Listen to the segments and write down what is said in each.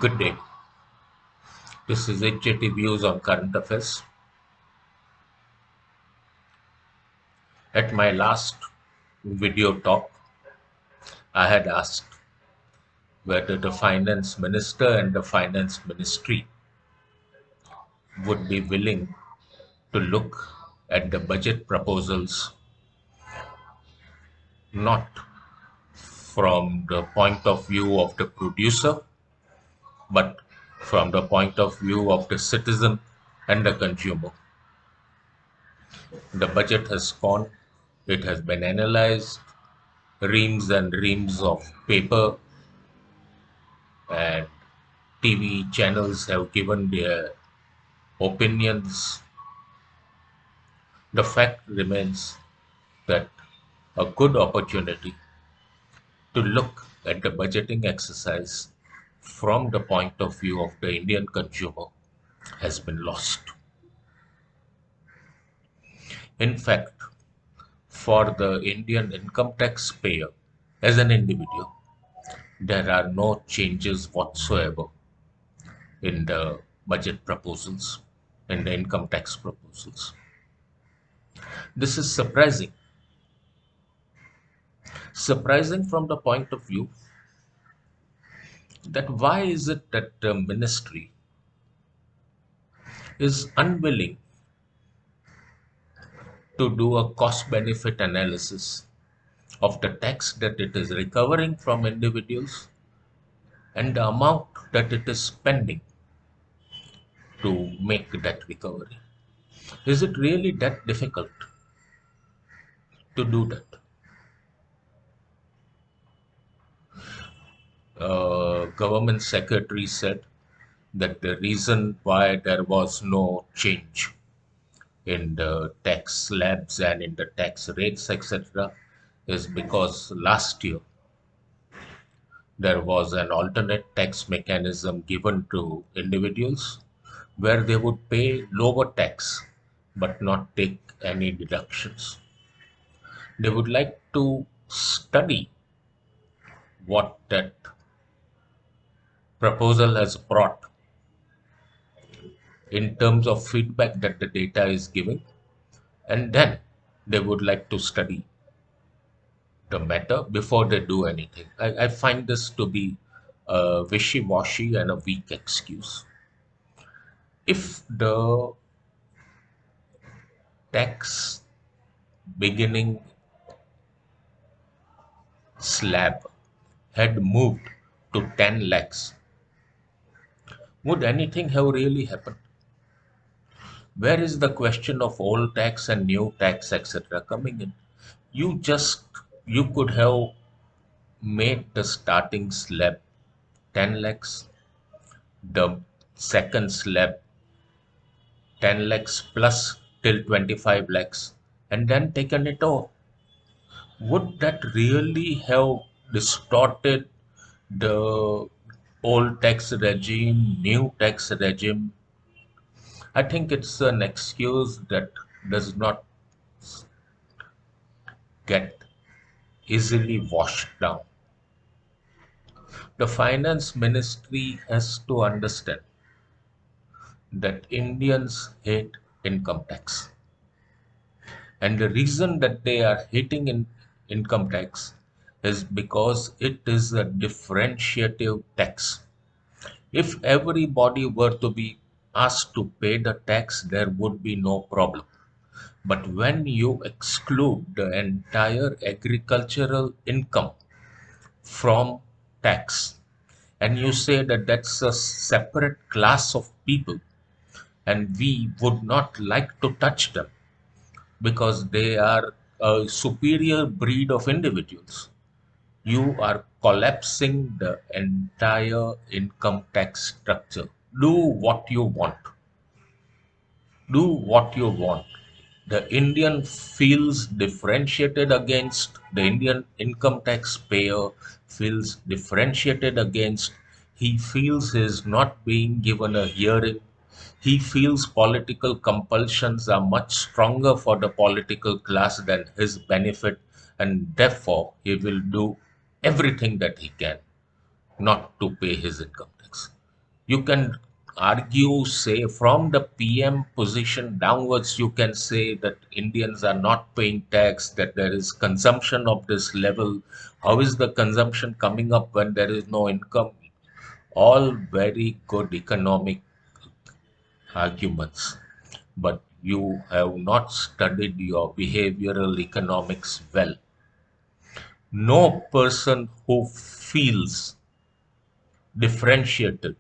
Good day. This is HJT Views on Current Affairs. At my last video talk, I had asked whether the Finance Minister and the Finance Ministry would be willing to look at the budget proposals not from the point of view of the producer, but from the point of view of the citizen and the consumer. The budget has gone, it has been analyzed, reams and reams of paper and TV channels have given their opinions. The fact remains that a good opportunity to look at the budgeting exercise from the point of view of the Indian consumer has been lost. In fact, for the Indian income tax payer as an individual, there are no changes whatsoever in the budget proposals, in the income tax proposals. This is surprising. Surprising from the point of view that why is it that the ministry is unwilling to do a cost benefit analysis of the tax that it is recovering from individuals and the amount that it is spending to make that recovery? Is it really that difficult to do that? Government secretary said that the reason why there was no change in the tax slabs and in the tax rates, etc., is because last year there was an alternate tax mechanism given to individuals where they would pay lower tax but not take any deductions. They would like to study what that proposal has brought in terms of feedback that the data is giving, and then they would like to study the matter before they do anything. I find this to be a wishy-washy and a weak excuse. If the tax beginning slab had moved to 10 lakhs, would anything have really happened? Where is the question of old tax and new tax, etc., coming in? You could have made the starting slab 10 lakhs, the second slab 10 lakhs plus till 25 lakhs, and then taken it off. Would that really have distorted the old tax regime, new tax regime? I think it's an excuse that does not get easily washed down. The finance ministry has to understand that Indians hate income tax. And the reason that they are hating income tax is because it is a differentiative tax. If everybody were to be asked to pay the tax, there would be no problem. But when you exclude the entire agricultural income from tax and you say that that's a separate class of people and we would not like to touch them because they are a superior breed of individuals, you are collapsing the entire income tax structure. Do what you want. Do what you want. The Indian feels differentiated against, the Indian income tax payer feels differentiated against, he feels he is not being given a hearing, he feels political compulsions are much stronger for the political class than his benefit, and therefore he will do everything that he can not to pay his income tax. You can argue, say, from the PM position downwards, you can say that Indians are not paying tax, that there is consumption of this level. How is the consumption coming up when there is no income? All very good economic arguments, but you have not studied your behavioral economics well. No person who feels differentiated,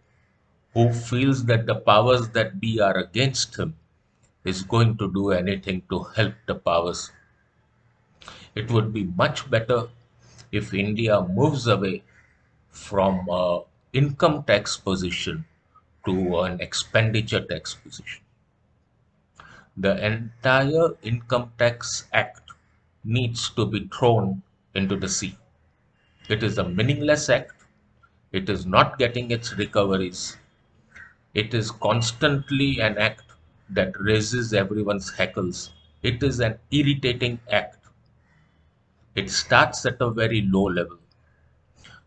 who feels that the powers that be are against him, is going to do anything to help the powers. It would be much better if India moves away from a income tax position to an expenditure tax position. The entire Income Tax Act needs to be thrown into the sea. It is a meaningless act. It is not getting its recoveries. It is constantly an act that raises everyone's hackles. It is an irritating act. It starts at a very low level.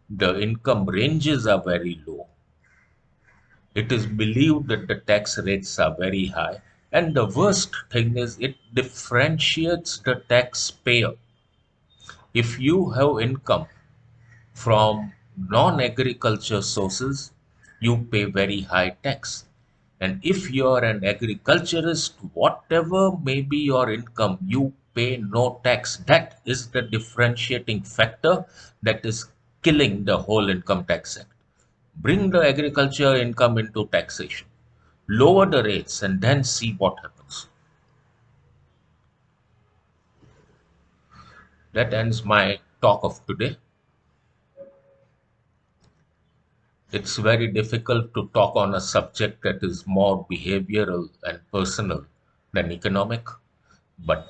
The income ranges are very low. It is believed that the tax rates are very high. And the worst thing is, it differentiates the taxpayer. If you have income from non-agriculture sources, you pay very high tax. And if you are an agriculturist, whatever may be your income, you pay no tax. That is the differentiating factor that is killing the whole income tax act. Bring the agriculture income into taxation, lower the rates, and then see what happens. That ends my talk of today. It's very difficult to talk on a subject that is more behavioral and personal than economic, but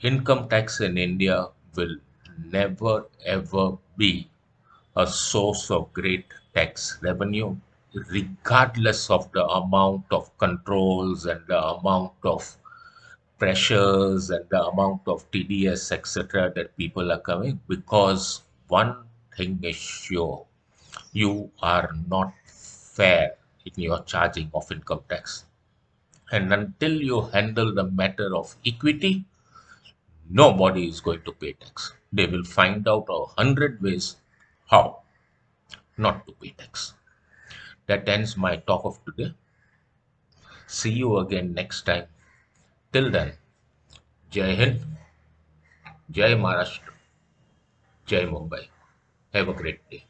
income tax in India will never ever be a source of great tax revenue, regardless of the amount of controls and the amount of pressures and the amount of TDS, etc., that people are coming. Because one thing is sure, you are not fair in your charging of income tax. And until you handle the matter of equity, nobody is going to pay tax. They will find out 100 ways how not to pay tax. That ends my talk of today. See you again next time. Till then, Jai Hind, Jai Maharashtra, Jai Mumbai. Have a great day.